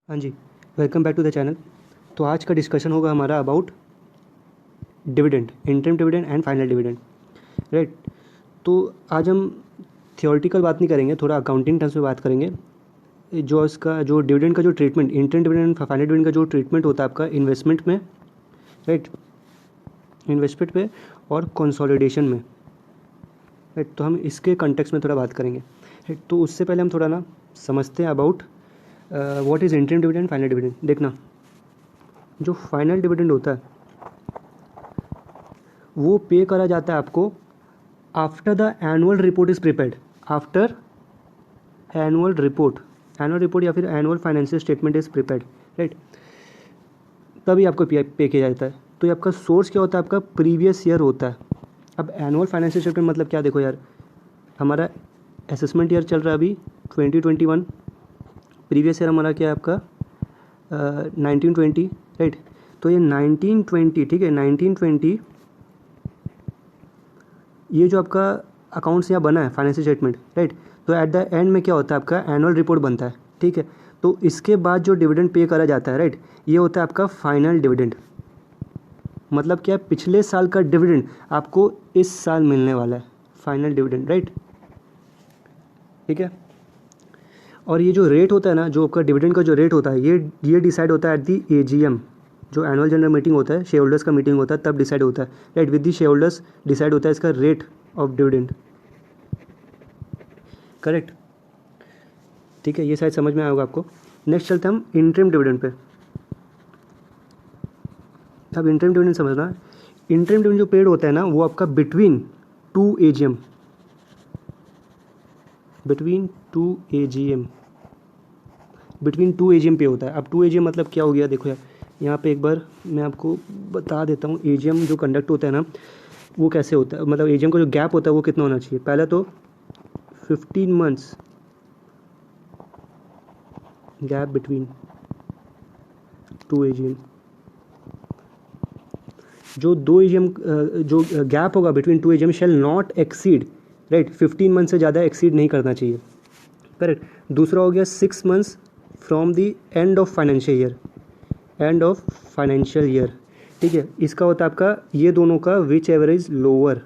हाँ जी, welcome back to the channel. तो आज का डिस्कशन होगा हमारा about dividend, interim dividend and final dividend, right. तो आज हम थियोरेटिकल बात नहीं करेंगे, थोड़ा अकाउंटिंग टर्म्स में बात करेंगे। जो इसका जो डिविडेंड का जो treatment, interim dividend and final dividend का जो ट्रीटमेंट होता है आपका इन्वेस्टमेंट में, राइट, इन्वेस्टमेंट पे और कंसोलिडेशन में, राइट। तो हम इसके कंटेक्स्ट में थोड़ा बात करेंगे, राइट। तो उससे पहले हम थोड़ा ना समझते हैं about what is interim dividend, final dividend. देखना, जो फाइनल डिविडेंड होता है वो पे करा जाता है आपको after the annual report is prepared, after annual report या फिर annual financial statement is prepared, right. तभी आपको पे किया जाता है। तो ये आपका सोर्स क्या होता है? आपका प्रीवियस ईयर होता है। अब एनुअल फाइनेंशियल स्टेटमेंट मतलब क्या? देखो यार, हमारा असेसमेंट ईयर चल रहा है अभी 2021, प्रीवियस ईयर हमारा क्या है आपका 1920, राइट। तो ये 1920, ठीक है, 1920 ये जो आपका अकाउंट्स यहाँ बना है फाइनेंशियल स्टेटमेंट, राइट। तो एट द एंड में क्या होता है? आपका एनुअल रिपोर्ट बनता है, ठीक है। तो इसके बाद जो डिविडेंड पे करा जाता है, राइट, ये होता है आपका फाइनल डिविडेंड। मतलब क्या? पिछले साल का डिविडेंड आपको इस साल मिलने वाला है, फाइनल डिविडेंड, राइट, ठीक है। और ये जो रेट होता है ना, जो आपका डिविडेंड का जो रेट होता है, ये डिसाइड होता है एट दी AGM, जो एनुअल जनरल मीटिंग होता है, शेयर होल्डर्स का मीटिंग होता है, तब डिसाइड होता है, right. With the share holders decide होता है इसका रेट ऑफ डिविडेंड, करेक्ट, ठीक है। ये शायद समझ में आया होगा आपको। नेक्स्ट चलते हैं हम इंटरिम डिविडेंड पे। अब इंटरिम डिविडेंड समझना, इंटरिम डिविडेंड जो पेड होता है ना, वो आपका बिटवीन टू AGM पे होता है। अब 2 AGM मतलब क्या हो गया? देखो यार, यहाँ पे एक बार मैं आपको बता देता हूँ। AGM जो कंडक्ट होता है ना, वो कैसे होता है, मतलब AGM का जो गैप होता है वो कितना होना चाहिए? पहले तो 15 मंथ्स गैप बिटवीन 2 AGM। जो 2 AGM जो गैप होगा between 2 AGM shall not exceed, right, 15 month से ज़्यादा एक्सीड नहीं करना चाहिए, करेक्ट। दूसरा हो गया 6 months from the end of financial year, ठीक है। इसका होता है आपका ये दोनों का विच एवर इज लोअर,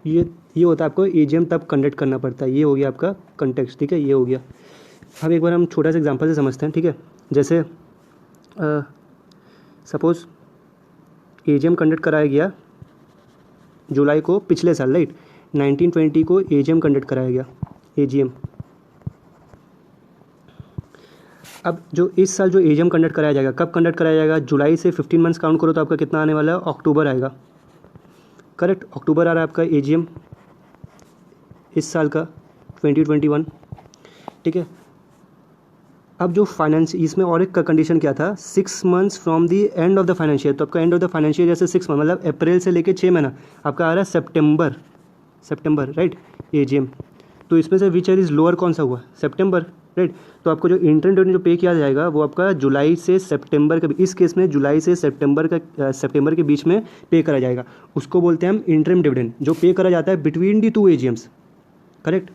ये होता है आपको AGM तब कंडक्ट करना पड़ता है। ये हो गया आपका कंटेक्स्ट, ठीक है, ये हो गया। अब एक बार हम छोटा सा एग्जांपल से समझते हैं, ठीक है। जैसे सपोज AGM कंडक्ट कराया गया जुलाई को पिछले साल, राइट, 1920 को AGM कंडक्ट कराया गया, AGM। अब जो इस साल जो AGM कंडक्ट कराया जाएगा, कब कंडक्ट कराया जाएगा? जुलाई से 15 मंथ्स काउंट करो तो आपका कितना आने वाला है? अक्टूबर आएगा, करेक्ट। अक्टूबर आ रहा है आपका AGM इस साल का 2021, ठीक है। अब जो फाइनेंस, इसमें और एक का कंडीशन क्या था? 6 months from the and of the financial. तो आपका एंड ऑफ द फाइनेंशियल जैसे 6 मंथ मतलब अप्रैल से लेके 6 महीना आपका आ रहा है सितंबर, राइट, AGM। तो इसमें से विच ईयर इज़ लोअर कौन सा हुआ? सितंबर, राइट। तो आपको जो इंटरिम डिविडेंड जो पे किया जाएगा वो आपका जुलाई से सितंबर के, इस केस में जुलाई से सितंबर के बीच में पे करा जाएगा। उसको बोलते हैं हम इंटरिम डिविडेंड, जो पे करा जाता है बिटवीन दी 2 AGMs, करेक्ट।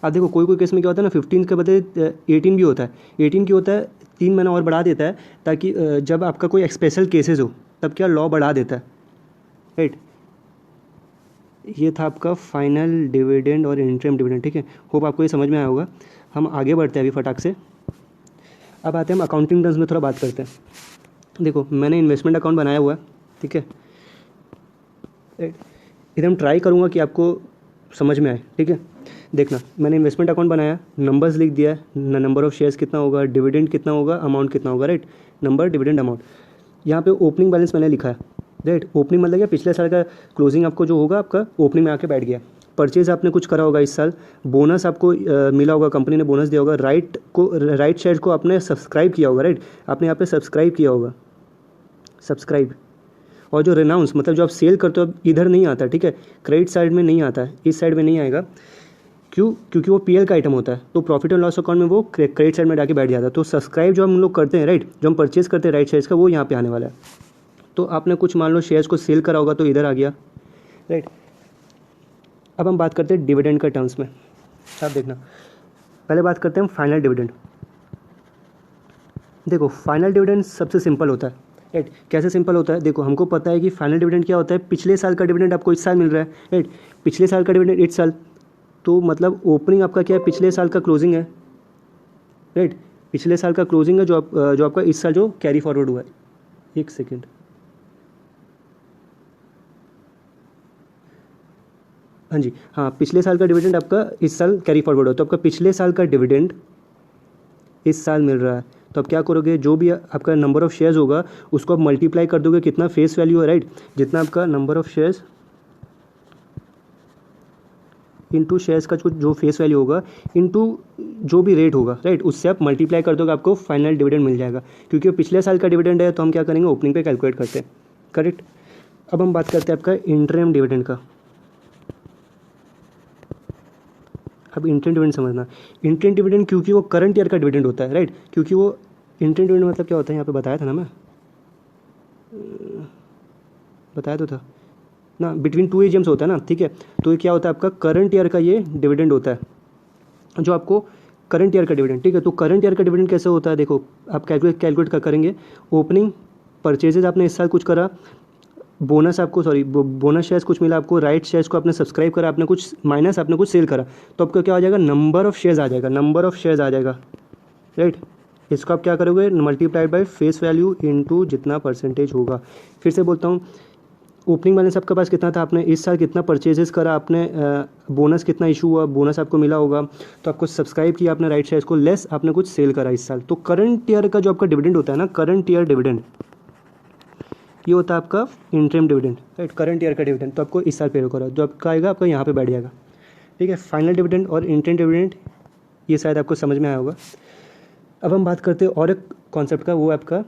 अब देखो कोई केस में क्या होता है ना, 15 के बदले 18 भी होता है। 18 क्यों होता है? 3 महीना और बढ़ा देता है ताकि जब आपका कोई स्पेशल केसेस हो तब क्या लॉ बढ़ा देता है, राइट। ये था आपका फाइनल डिविडेंड और इंटरिम डिविडेंड, ठीक है। होप आपको ये समझ में आया होगा। हम आगे बढ़ते हैं अभी फटाक से। अब आते हैं हम अकाउंटिंग टर्म्स में थोड़ा बात करते हैं। देखो मैंने इन्वेस्टमेंट अकाउंट बनाया हुआ है, ठीक है, एकदम ट्राई करूँगा कि आपको समझ में आए, ठीक है। देखना, मैंने इन्वेस्टमेंट अकाउंट बनाया, नंबर्स लिख दिया है, नंबर ऑफ शेयर्स कितना होगा, डिविडेंड कितना होगा, अमाउंट कितना होगा, राइट, नंबर, डिविडेंड, अमाउंट। यहाँ पे ओपनिंग बैलेंस मैंने लिखा है, राइट। ओपनिंग मतलब क्या? पिछले साल का क्लोजिंग आपको जो होगा आपका ओपनिंग में आके बैठ गया। परचेज आपने कुछ करा होगा इस साल, बोनस आपको मिला होगा, कंपनी ने बोनस दिया होगा, राइट शेयर को आपने सब्सक्राइब किया होगा, राइट, आपने यहाँ पे सब्सक्राइब किया होगा, सब्सक्राइब। और जो रेनाउंस मतलब जो आप सेल करते हो, अब इधर नहीं आता, ठीक है, क्रेडिट साइड में नहीं आता है, इस साइड में नहीं आएगा। क्यों? क्योंकि वो PL का आइटम होता है, तो प्रॉफिट एंड लॉस अकाउंट में वो क्रेडिट साइड में जाके बैठ जाता है। तो सब्सक्राइब जो हम लोग करते हैं, राइट, जो हम परचेज करते हैं राइट शेयर्स का, वो यहाँ पे आने वाला है। तो आपने कुछ मान लो शेयर्स को सेल करा होगा तो इधर आ गया, राइट। अब हम बात करते हैं डिविडेंड का टर्म्स में। आप देखना, पहले बात करते हैं हम फाइनल डिविडेंड। देखो फाइनल डिविडेंड सबसे सिंपल होता है, राइट। कैसे सिंपल होता है, देखो हमको पता है कि फाइनल डिविडेंड क्या होता है, पिछले साल का डिविडेंड आपको इस साल मिल रहा है, राइट। पिछले साल का डिविडेंड इस साल, तो मतलब ओपनिंग आपका क्या है, पिछले साल का क्लोजिंग है, राइट। पिछले साल का क्लोजिंग है जो आपका इस साल जो कैरी फॉरवर्ड हुआ है। एक सेकेंड, हाँ जी, हाँ, पिछले साल का डिविडेंड आपका इस साल कैरी फॉरवर्ड हो, तो आपका पिछले साल का डिविडेंड इस साल मिल रहा है, तो आप क्या करोगे, जो भी आपका नंबर ऑफ़ शेयर्स होगा उसको आप मल्टीप्लाई कर दोगे, कितना फेस वैल्यू है, राइट। जितना आपका number of shares into shares का जो फेस वैल्यू होगा इंटू जो भी रेट होगा, राइट, उससे आप मल्टीप्लाई कर दोगे, आपको फाइनल डिविडेंड मिल जाएगा। क्योंकि वो पिछले साल का डिविडेंड है तो हम क्या करेंगे, ओपनिंग पे कैलकुलेट करते हैं, करेक्ट। अब हम बात करते हैं आपका इंटरिम डिविडेंड का। अब इंटरिम डिविडेंड समझना, इंटरिम डिविडेंड क्योंकि वो करंट ईयर का डिविडेंड होता है, राइट। क्योंकि वो इंटरिम डिविडेंड मतलब क्या होता है, यहाँ पे बताया था ना, मैं बताया तो था ना, बिटवीन 2 एजीएम्स होता है ना, ठीक है। तो ये क्या होता है, आपका करंट ईयर का ये डिविडेंड होता है, जो आपको करंट ईयर का डिविडेंड, ठीक है। तो करंट ईयर का डिविडेंड कैसे होता है, देखो आप कैलकुलेट करेंगे, ओपनिंग परचेजेज आपने इस साल कुछ करा, बोनस आपको बोनस शेयर्स कुछ मिला आपको, राइट शेयर्स को आपने सब्सक्राइब करा, आपने कुछ माइनस आपने कुछ सेल करा, तो आपको क्या आ जाएगा, नंबर ऑफ़ शेयर्स आ जाएगा, नंबर ऑफ़ शेयर्स आ जाएगा, राइट। इसको आप क्या करोगे, multiplied by face value into जितना परसेंटेज होगा। फिर से बोलता हूँ, ओपनिंग बैलेंस आपके पास कितना था, आपने इस साल कितना परचेजेस करा, आपने बोनस कितना इशू हुआ, बोनस आपको मिला होगा, तो आपको सब्सक्राइब किया आपने राइट शेयर्स को, लेस आपने कुछ सेल करा इस साल। तो करंट ईयर का जो आपका डिविडेंड होता है ना, करंट ईयर डिविडेंड, ये होता है आपका interim dividend, right. Current year का डिविडेंड तो आपको इस साल पे करा, जो आपका आएगा आपका यहाँ पे बैठ जाएगा, ठीक है। फाइनल डिविडेंड और इंटरिम डिविडेंड ये शायद आपको समझ में आया होगा। अब हम बात करते हैं और एक कॉन्सेप्ट का, वो आपका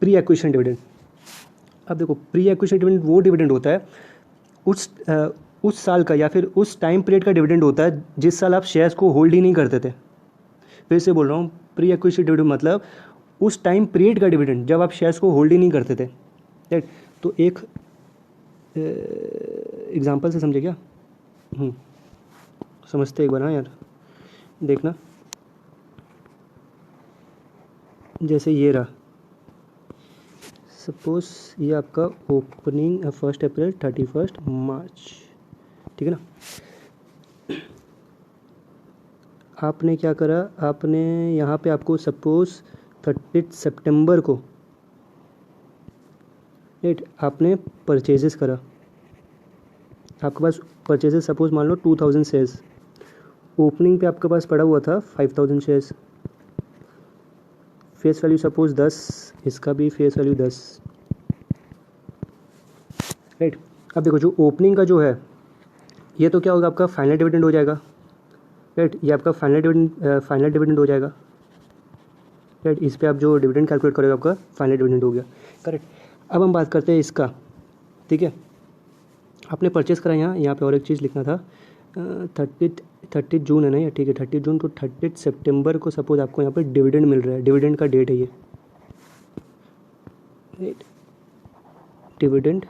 प्री एक्विजिशन डिविडेंड। अब देखो प्री एक्विजिशन डिविडेंड वो डिविडेंड होता है उस साल का या फिर उस टाइम पीरियड का डिविडेंड होता है जिस साल आप शेयर्स को होल्ड ही नहीं करते थे। फिर से बोल रहा हूँ, प्री एक्विजिशन डिविडेंड मतलब उस टाइम पीरियड का डिविडेंड जब आप शेयर्स को होल्ड ही नहीं करते थे, राइट। तो एक एग्जांपल से समझे क्या, समझते एक बार, हाँ यार देखना, जैसे ये रहा, सपोज ये आपका ओपनिंग 1 अप्रैल 31 मार्च, ठीक है ना। आपने क्या करा, आपने यहाँ पे आपको सपोज 30 सितंबर को, राइट, आपने परचेजेस करा, आपके पास परचेजेस सपोज मान लो 2000 शेयर्स, ओपनिंग पे आपके पास पड़ा हुआ था 5000 शेयर्स, फेस वैल्यू सपोज 10, इसका भी फेस वैल्यू 10, राइट। अब देखो जो ओपनिंग का जो है ये तो क्या होगा, आपका फाइनल डिविडेंड हो जाएगा, राइट। ये आपका फाइनल डिविडेंड हो जाएगा, राइट। इस पे आप जो डिविडेंड कैलकुलेट करोगे आपका फाइनल डिविडेंड हो गया, करेक्ट। अब हम बात करते हैं इसका, ठीक है। आपने परचेस करा, यहाँ पे और एक चीज़ लिखना था, 30 जून है ना, ठीक है, 30 जून को 30 सितंबर को सपोज आपको यहाँ पे डिविडेंड मिल रहा है, डिविडेंड का डेट है ये, राइट, डिविडेंड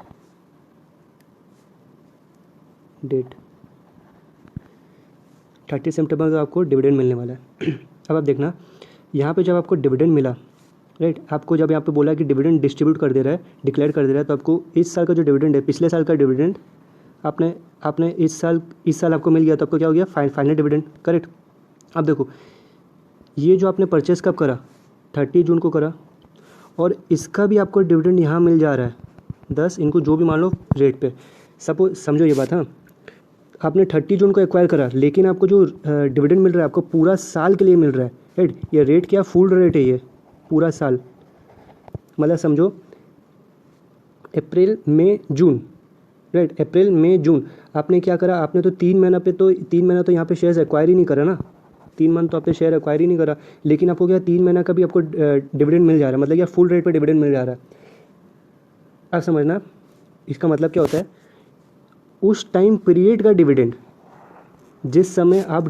डेट 30 सितंबर को आपको डिविडेंड मिलने वाला है। अब आप देखना, यहाँ पे जब आपको डिविडेंड मिला, राइट, आपको जब यहाँ पे बोला कि डिविडेंड डिस्ट्रीब्यूट कर दे रहा है, डिक्लेयर कर दे रहा है, तो आपको इस साल का जो डिविडेंड है, पिछले साल का डिविडेंड आपने इस साल आपको मिल गया, तो आपको क्या हो गया, फाइनल डिविडेंड, करेक्ट। अब देखो ये जो आपने परचेस कब करा, 30 जून को करा, और इसका भी आपको डिविडेंड यहाँ मिल जा रहा है 10, इनको जो भी मान लो रेट पे, सपोज समझो ये बात, हाँ, आपने 30 जून को एक्वायर करा, लेकिन आपको जो डिविडेंड मिल रहा है आपको पूरा साल के लिए मिल रहा है, राइट। ये रेट क्या, फुल रेट है ये, पूरा साल, मतलब समझो अप्रैल मई जून, राइट, अप्रैल मई जून। आपने क्या करा, आपने तो 3 महीना तो यहाँ पे शेयर्स एक्वायर ही नहीं करा ना, 3 मंथ तो आपने शेयर एक्वायर ही नहीं करा, लेकिन आपको क्या 3 महीना का भी आपको डिविडेंड मिल जा रहा है, मतलब क्या फुल रेट पे डिविडेंड मिल जा रहा है। आप समझना इसका मतलब क्या होता है, उस टाइम पीरियड का डिविडेंड जिस समय आप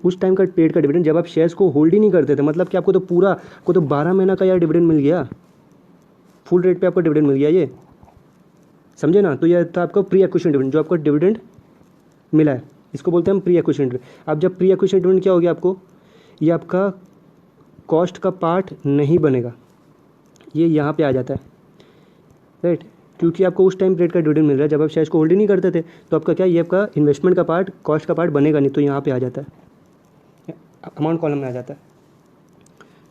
उस टाइम का पीरियड का डिविडेंड जब आप शेयर्स को होल्ड ही नहीं करते थे, मतलब कि आपको तो 12 महीना का यार डिविडेंड मिल गया, फुल रेट पे आपको डिविडेंड मिल गया, ये समझे ना। तो यह था आपका प्री एक्विजिशन डिविडेंड, जो आपको डिविडेंड मिला है, इसको बोलते हैं हम प्री एक्विजिशन डिविडेंड। अब जब प्री एक्विजिशन डिविडेंड क्या हो गया आपको, ये आपका कॉस्ट का पार्ट नहीं बनेगा, ये यहाँ पे आ जाता है, राइट, क्योंकि आपको उस टाइम पीरियड का डिविडेंड मिल रहा है जब आप शेयर्स को होल्ड ही नहीं करते थे, तो आपका क्या, ये आपका इन्वेस्टमेंट का पार्ट, कॉस्ट का पार्ट बनेगा नहीं, तो यहाँ पे आ जाता है, अमाउंट कॉलम में आ जाता है।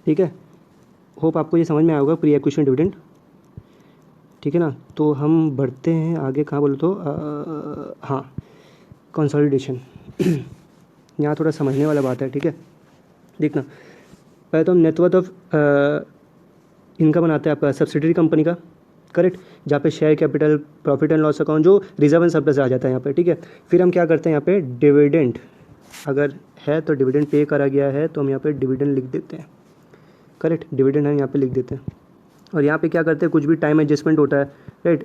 ठीक है, होप आपको ये समझ में आया होगा प्री एक्विजिशन डिविडेंड। ठीक है ना, तो हम बढ़ते हैं आगे, कहाँ बोलो तो हाँ, कंसोलिडेशन। यहाँ थोड़ा समझने वाला बात है। ठीक है, देखना, पहले तो हम नेटवर्थ ऑफ इनका बनाते हैं आपका सब्सिडरी कंपनी का, करेक्ट, जहाँ पे share capital, profit and loss account, जो रिजर्व एंड सरप्लस आ जाता है यहाँ पे। ठीक है, फिर हम क्या करते हैं यहाँ पे, डिविडेंड अगर है तो डिविडेंड पे करा गया है तो हम यहाँ पे डिविडेंड लिख देते हैं, करेक्ट, डिविडेंड हम यहाँ पे लिख देते हैं। और यहाँ पे क्या करते हैं, कुछ भी टाइम एडजस्टमेंट होता है, राइट,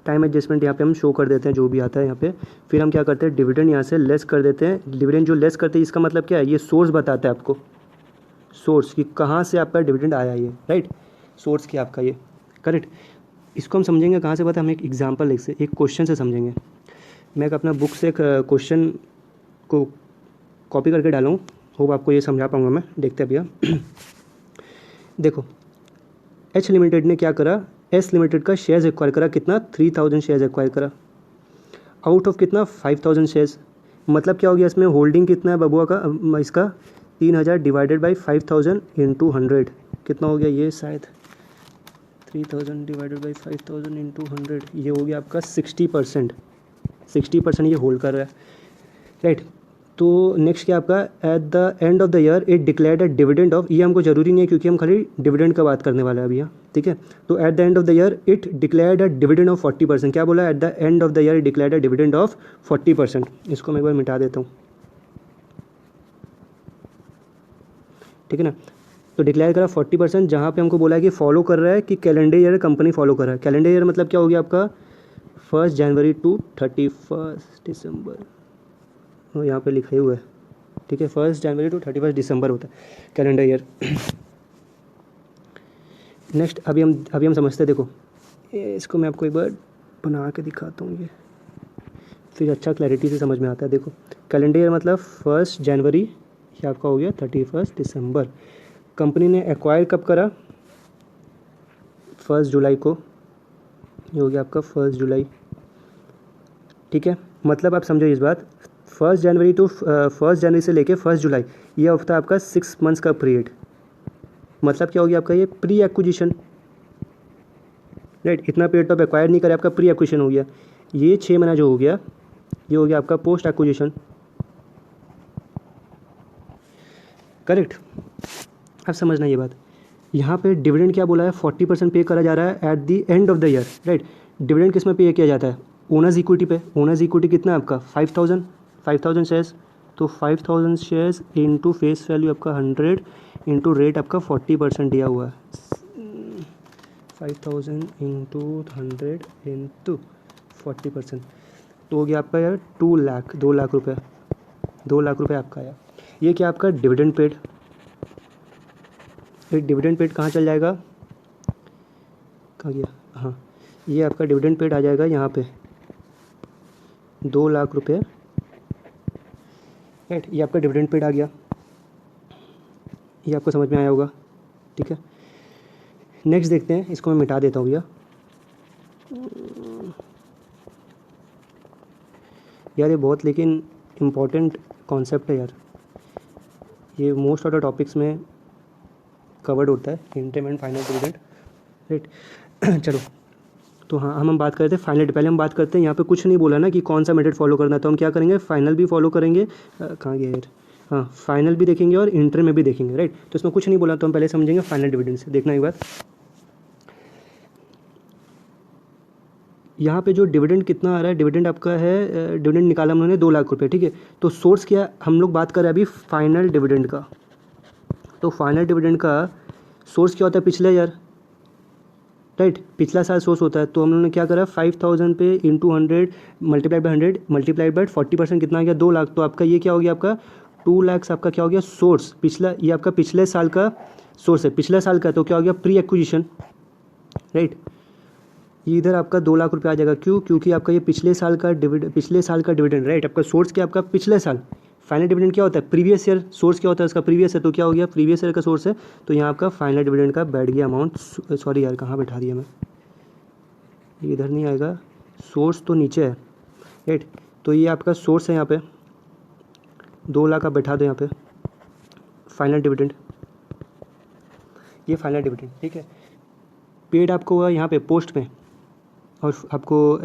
टाइम एडजस्टमेंट यहाँ पे हम शो कर देते हैं जो भी आता है यहाँ पे। फिर हम क्या करते हैं, डिविडेंड यहाँ से लेस कर देते हैं। डिविडेंड जो लेस करते हैं इसका मतलब क्या है, ये सोर्स बताता है आपको, सोर्स कि कहाँ से आपका डिविडेंड आया ये, राइट, सोर्स क्या आपका ये, करेक्ट। इसको हम समझेंगे कहाँ से, पता है, हम एक एग्जाम्पल से, एक क्वेश्चन से समझेंगे। मैं एक अपना बुक से एक क्वेश्चन को कॉपी करके डाला हूँ, होप आपको ये समझा पाऊँगा मैं। देखते हैं भैया, देखो, एच लिमिटेड ने क्या करा, एस लिमिटेड का शेयर्स एक्वायर करा, कितना, 3000 शेयर्स एक्वायर करा, आउट ऑफ कितना, 5000 शेयर्स। मतलब क्या हो गया इसमें, होल्डिंग कितना है बबुआ का, इसका 3000 डिवाइडेड बाई 5000 इंटू 100, कितना हो गया ये, शायद 3000 डिवाइडेड बाई 5000 इंटू 100, ये हो गया आपका 60%। 60% ये होल्ड कर रहा है, राइट। तो नेक्स्ट क्या आपका, eight the end of the year it declared a dividend of, ये हमको जरूरी नहीं है क्योंकि हम खाली डिविडेंड का बात करने वाले हैं अभी यहाँ। ठीक है, तो eight the end of the year it declared a dividend of 40%। क्या बोला, eight the end of the year it declared a dividend of 40%। इसको मैं एक बार मिटा देता हूँ। ठीक है ना, तो डिक्लेयर करा 40%, जहाँ पे हमको बोला है कि फॉलो कर रहा है कि कैलेंडर ईयर कंपनी फॉलो कर रहा है। कैलेंडर ईयर मतलब क्या हो गया आपका, 1 जनवरी टू 31 दिसंबर, यहाँ पे लिखा हुआ है। ठीक है, 1 जनवरी टू 31 दिसंबर होता है कैलेंडर ईयर। नेक्स्ट अभी हम समझते हैं, देखो इसको मैं आपको एक बार बना के दिखाता हूँ, ये फिर अच्छा क्लैरिटी से समझ में आता है। देखो, कैलेंडर ईयर मतलब 1 जनवरी, ये आपका हो गया 31 दिसंबर। कंपनी ने एक्वायर कब करा, 1 जुलाई को, ये हो गया आपका 1 जुलाई। ठीक है, मतलब आप समझो इस बात, 1 जनवरी टू 1 जनवरी से लेके 1 जुलाई, ये होता है आपका 6 मंथ्स का पीरियड। मतलब क्या हो गया आपका, ये प्री एक्विजिशन, राइट, इतना पीरियड तो आप एक्वायर नहीं करे, आपका प्री एक्विजिशन हो गया। ये 6 महीना जो हो गया, ये हो गया आपका पोस्ट एक्विजिशन, करेक्ट। अब समझना ये बात, यहाँ पे डिविडेंड क्या बोला है, 40% पे करा जा रहा है at the end of the year, right. Dividend किस में पे किया जाता है, ओनर्स इक्विटी पे। ओनर्स इक्विटी कितना है आपका, 5000 शेयर्स, तो 5000 शेयर्स इंटू फेस वैल्यू आपका 100 इंटू रेट आपका 40% दिया हुआ है, 5000 इंटू 100 इंटू 40%, तो हो गया आपका यार 2 लाख, 2 लाख रुपये, 2 लाख रुपये आपका आया। ये क्या आपका डिविडेंड पेड, फिर डिविडेंड पेड कहाँ चल जाएगा, कहाँ गया, हाँ, ये आपका डिविडेंड पेड आ जाएगा यहाँ पे 2 लाख रुपये, राइट। ये आपका डिविडेंड पेड आ गया, ये आपको समझ में आया होगा। ठीक है, नेक्स्ट देखते हैं, इसको मैं मिटा देता हूँ भैया। यार ये बहुत लेकिन इम्पॉर्टेंट कॉन्सेप्ट है यार, ये मोस्ट ऑफ द टॉपिक्स में कवर्ड होता है, interim and final dividend, right. चलो, तो हाँ, हम बात करते हैं फाइनल। पहले हम बात करते हैं, यहाँ पे कुछ नहीं बोला ना कि कौन सा मेथड फॉलो करना है, तो हम क्या करेंगे, फाइनल भी फॉलो करेंगे, कहाँ गया यार, हाँ, फाइनल भी देखेंगे और इंटर में भी देखेंगे, राइट। तो इसमें कुछ नहीं बोला, तो हम पहले समझेंगे फाइनल डिविडेंड से। देखना एक बात, यहाँ पे जो डिविडेंड कितना आ रहा है, डिविडेंड आपका है, डिविडेंड निकाला हमने 2 लाख रुपये, ठीक है। तो सोर्स क्या, हम लोग बात कर रहे हैं अभी फाइनल डिविडेंड का, तो फाइनल डिविडेंड का सोर्स क्या होता है, पिछले ईयर, राइट, पिछला साल सोर्स होता है। तो हम लोगों ने क्या करा, 5000 पे into 100 multiplied by 100 multiplied by 40%, कितना आ गया, 2 लाख। तो आपका ये क्या हो गया, आपका 2 लाख आपका क्या हो गया, सोर्स, पिछला, ये आपका पिछले साल का सोर्स है, पिछले साल का, तो क्या हो गया, प्री एक्विजिशन, राइट। ये इधर आपका 2 लाख रुपये आ जाएगा। क्यों? क्योंकि आपका ये पिछले साल का डिविडेंड राइट। आपका सोर्स क्या, आपका पिछले साल। फाइनल डिविडेंड क्या होता है? Previous year. सोर्स क्या होता है उसका? Previous year. तो क्या हो गया? प्रीवियस ईयर का सोर्स है, तो यहाँ आपका फाइनल डिविडेंड का बैठ गया अमाउंट। सॉरी यार, कहाँ बैठा दिया मैं, ये इधर नहीं आएगा, सोर्स तो नीचे है राइट। तो ये आपका सोर्स है, यहाँ पे 2 लाख आप बैठा दो यहाँ पे, फाइनल डिविडेंड, ये फाइनल डिविडेंड ठीक है। पेड आपको हुआ यहाँ पे पोस्ट में, और आपको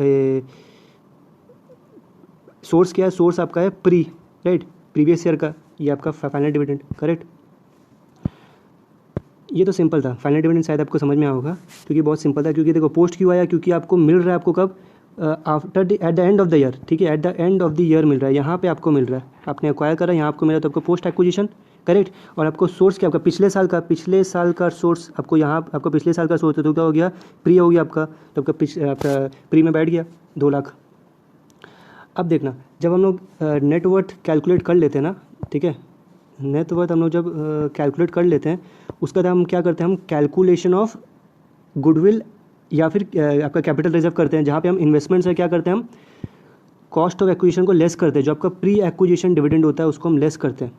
सोर्स क्या है? सोर्स आपका है प्री राइट, प्रीवियस ईयर का, ये आपका फाइनल डिविडेंड करेक्ट। ये तो सिंपल था, फाइनल डिविडेंड शायद आपको समझ में आया होगा, क्योंकि बहुत सिंपल था। क्योंकि देखो पोस्ट क्यों आया? क्योंकि आपको मिल रहा है, आपको कब? After at the end of the year, ठीक है, at the end of the year मिल रहा है, यहाँ पे आपको मिल रहा है, आपने एक्वायर करा, यहाँ आपको मिला, तो आपको पोस्ट एक्विजिशन करेक्ट। और आपको सोर्स क्या? आपका पिछले साल का सोर्स आपको यहाँ, आपको पिछले साल का सोर्स है, तो क्या हो गया? प्री हो गया आपका, तो आपका प्री में बैठ गया 2 लाख। अब देखना, जब हम लोग नेटवर्थ कैलकुलेट कर लेते हैं ना, ठीक है, नेटवर्थ हम लोग जब कैलकुलेट कर लेते हैं, उसका बाद हम क्या करते हैं? हम कैलकुलेशन ऑफ गुडविल या फिर आपका कैपिटल रिजर्व करते हैं, जहाँ पे हम इन्वेस्टमेंट से क्या करते हैं? हम कॉस्ट ऑफ एक्विजिशन को लेस करते हैं, जो आपका प्री एक्विजिशन डिविडेंड होता है उसको हम लेस करते हैं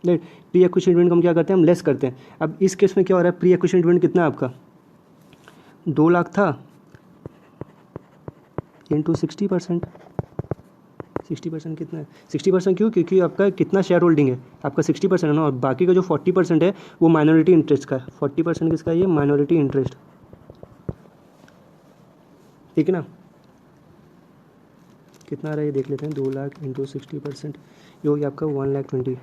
राइट। प्री एक्विजिशन डिविडेंड को हम क्या करते हैं? हम लेस करते हैं। अब इस केस में क्या हो रहा है? प्री एक्विजिशन डिविडेंड कितना है आपका? 2 लाख था इंटू 60%। 60% कितना है? 60% क्यों? क्योंकि आपका कितना शेयर होल्डिंग है? आपका 60% है ना, और बाकी का जो 40% है वो माइनॉरिटी इंटरेस्ट का है। 40% किसका है? ये माइनॉरिटी इंटरेस्ट, ठीक है ना। कितना आ रहा है ये देख लेते हैं, 2 लाख इंटू 60%, ये हो गया आपका 1,20,000।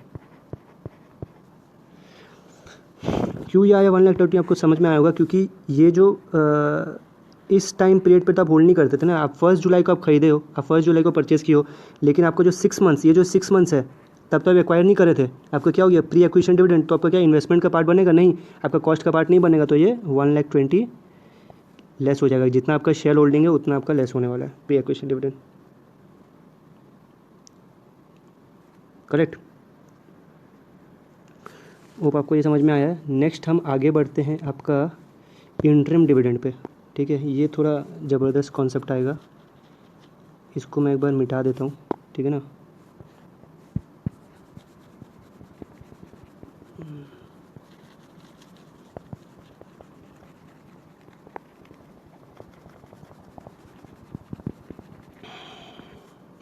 क्यों ये आया 1,20,000? आपको समझ में आया होगा, क्योंकि ये जो इस टाइम पीरियड पे तो आप होल्ड नहीं करते थे ना। आप 1 जुलाई को आप खरीदे हो, आप 1 जुलाई को परचेज़ किए हो, लेकिन आपको जो 6 मंथ्स, ये जो 6 मंथ्स है, तब तो आप एक्वायर नहीं करे थे। आपका क्या हो गया? Pre acquisition dividend. तो आपका क्या इन्वेस्टमेंट का पार्ट बनेगा? नहीं, आपका कॉस्ट का पार्ट नहीं बनेगा। तो ये 1,20,000 लेस हो जाएगा। जितना आपका शेयर होल्डिंग है उतना आपका लेस होने वाला है pre acquisition dividend, correct. Hope आपको ये समझ में आया है। नेक्स्ट हम आगे बढ़ते हैं आपका इंटरिम डिविडेंड पे, ठीक है। ये थोड़ा ज़बरदस्त कॉन्सेप्ट आएगा, इसको मैं एक बार मिटा देता हूँ, ठीक है ना।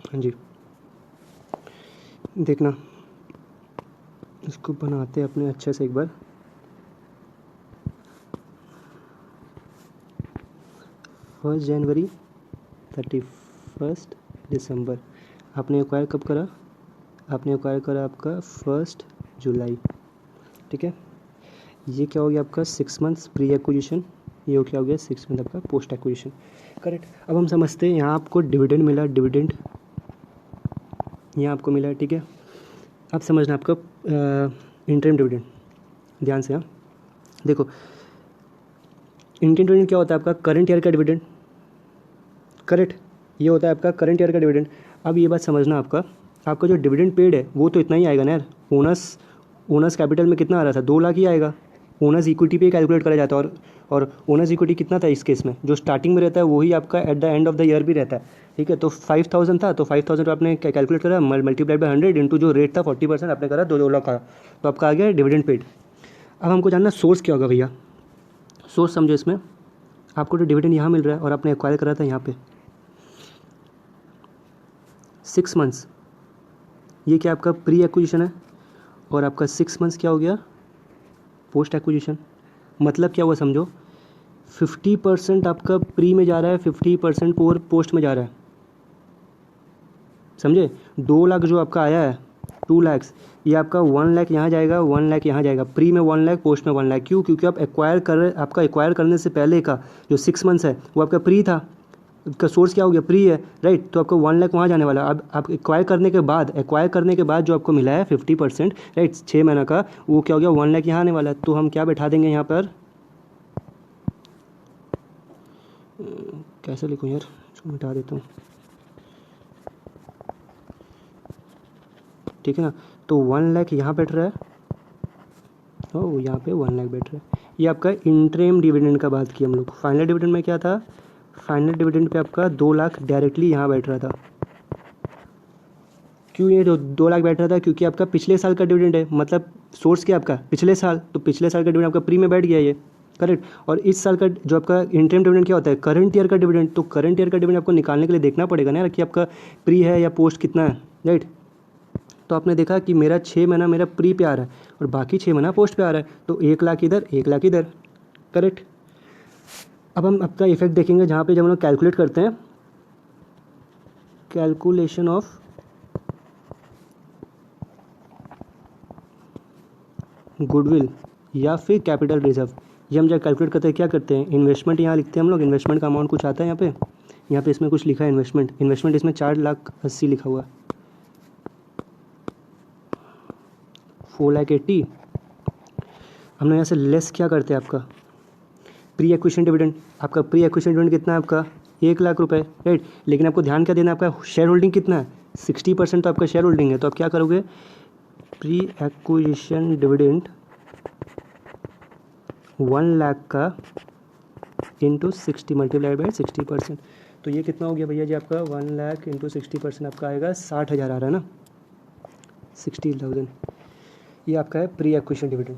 हाँ जी, देखना, इसको बनाते अपने अच्छे से एक बार। फर्स्ट जनवरी 31 दिसंबर आपने एक्वायर कब करा? आपने एक्वायर करा आपका 1 जुलाई, ठीक है। ये क्या हो गया आपका 6 मंथ्स प्री एक्विजिशन, ये क्या हो गया 6 मंथ आपका पोस्ट एक्विजिशन, करेक्ट। अब हम समझते हैं, यहाँ आपको डिविडेंड मिला, डिविडेंड यहाँ आपको मिला, ठीक है। अब समझना आपका इंटरिम डिविडेंड, ध्यान से। हाँ देखो, इंटरिम डिविडेंड क्या होता है? आपका करंट ईयर का डिविडेंड, करेक्ट। ये होता है आपका करंट ईयर का डिविडेंड। अब ये बात समझना, आपका जो डिविडेंड पेड है वो तो इतना ही आएगा ना यार। ओनर्स कैपिटल में कितना आ रहा था? 2 लाख ही आएगा। ओनर्स इक्विटी पे कैलकुलेट करा जाता है, और ओनर्स इक्विटी कितना था इस केस में? जो स्टार्टिंग में रहता है वही आपका eight the end of the year भी रहता है, ठीक है। तो 5,000 था, तो 5,000 आपने कैलकुलेट करा, मल्टीप्लाइड बाय 100 इंटू जो रेट था 40% आपने करा, 2 लाख का, तो आपका आ गया डिविडेंड पेड। अब हमको जानना सोर्स क्या होगा भैया। सोर्स समझो, इसमें आपको जो डिविडेंड यहाँ मिल रहा है और आपने एक्वायर करा था यहाँ पे 6 मंथ्स, ये क्या आपका प्री एक्विजिशन है, और आपका 6 मंथ्स क्या हो गया? Post acquisition. मतलब क्या हुआ समझो, 50% आपका प्री में जा रहा है, 50% पोस्ट में जा रहा है, समझे। 2 लाख जो आपका आया है, 2 लाख, ये आपका 1 लाख यहाँ जाएगा, 1 लाख यहाँ जाएगा। प्री में 1 लाख, पोस्ट में 1 लाख। क्यों? क्योंकि आप आपका एक्वायर करने से पहले का जो 6 मंथ्स है वो आपका प्री था, उसका सोर्स क्या हो गया? प्री है, राइट। तो आपको 1 लाख वहाँ जाने वाला। अब आप एक्वायर करने के बाद जो आपको मिला है 50%, राइट, 6 महीना का, वो क्या हो गया? 1 लाख यहाँ आने वाला है। तो हम क्या बैठा देंगे यहाँ पर, कैसे लिखूँ यार, इसको मिटा देता हूँ, ठीक है ना। तो 1 लाख यहाँ बैठ रहा है, ओ यहाँ पे 1 लाख बैठ रहा है, ये आपका इंटरिम डिविडेंड का बात की हम लोग। फाइनल डिविडेंड में क्या था, फाइनल डिविडेंड पे आपका 2 लाख डायरेक्टली यहाँ बैठ रहा था। क्यों ये 2 लाख बैठ रहा था, क्योंकि आपका पिछले साल का डिविडेंड है, मतलब सोर्स क्या आपका पिछले साल, तो पिछले साल का डिविडेंड आपका प्री में बैठ गया ये, करेक्ट। और इस साल का जो आपका इंटरिम डिविडेंड क्या होता है, करंट ईयर का डिविडेंड, तो करंट ईयर का डिविडेंड आपको निकालने के लिए देखना पड़ेगा ना यार कि आपका प्री है या पोस्ट कितना है, राइट। तो आपने देखा कि मेरा 6 महीना मेरा प्री पे आ रहा है और बाकी 6 महीना पोस्ट पे आ रहा है, तो 1 लाख इधर 1 लाख इधर, करेक्ट। अब हम आपका इफेक्ट देखेंगे जहाँ पे जब हम लोग कैलकुलेट करते हैं, कैलकुलेशन ऑफ गुडविल या फिर कैपिटल रिजर्व। ये हम जब कैलकुलेट करते हैं क्या करते हैं, इन्वेस्टमेंट यहाँ लिखते हैं हम लोग, इन्वेस्टमेंट का अमाउंट कुछ आता है यहाँ पे इसमें कुछ लिखा है इन्वेस्टमेंट इसमें 4,80,000 लिखा हुआ है, 4,80,000। हमने यहाँ से लेस क्या करते हैं आपका प्री एक्विजिशन डिविडेंड। आपका प्री एक्विजिशन डिविडेंड कितना है आपका 1 लाख रुपए, राइट। लेकिन आपको ध्यान क्या देना है, आपका शेयर होल्डिंग कितना है 60% तो आपका शेयर होल्डिंग है। तो आप क्या करोगे, प्री एक्विजिशन डिविडेंड 1 लाख का इंटू 60 मल्टीप्लाइड बाई 60%। तो ये कितना हो गया भैया जी आपका 1 लाख इंटू 60% आपका आएगा 60,000 आ रहा है ना, 60,000। ये आपका है प्री एक्विजिशन डिविडेंड।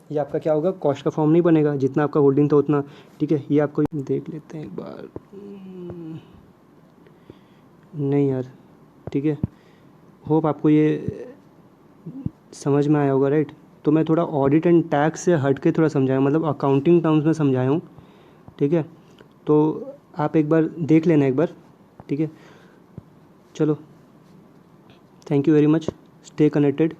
ये आपका क्या होगा, कॉस्ट का फॉर्म नहीं बनेगा, जितना आपका होल्डिंग था उतना, ठीक है। ये आपको देख लेते हैं एक बार, नहीं यार, ठीक है। होप आपको ये समझ में आया होगा, राइट। तो मैं थोड़ा ऑडिट एंड टैक्स से हट के थोड़ा समझाया, मतलब अकाउंटिंग टर्म्स में समझाया हूँ, ठीक है। तो आप एक बार देख लेना एक बार, ठीक है। चलो, thank you very much, stay connected.